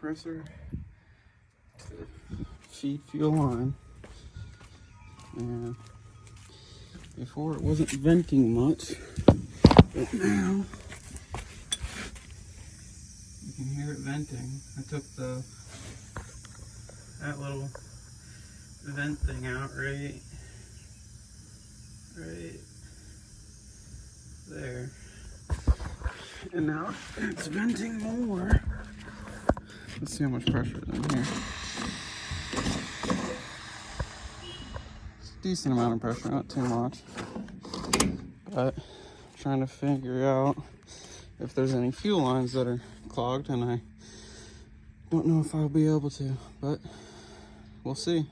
compressor to feed fuel line. And before it wasn't venting much, but now you can hear it venting. I took that little vent thing out right there, and now it's venting more. Let's see how much pressure is in here. It's a decent amount of pressure, not too much, but I'm trying to figure out if there's any fuel lines that are clogged, and I don't know if I'll be able to, but we'll see.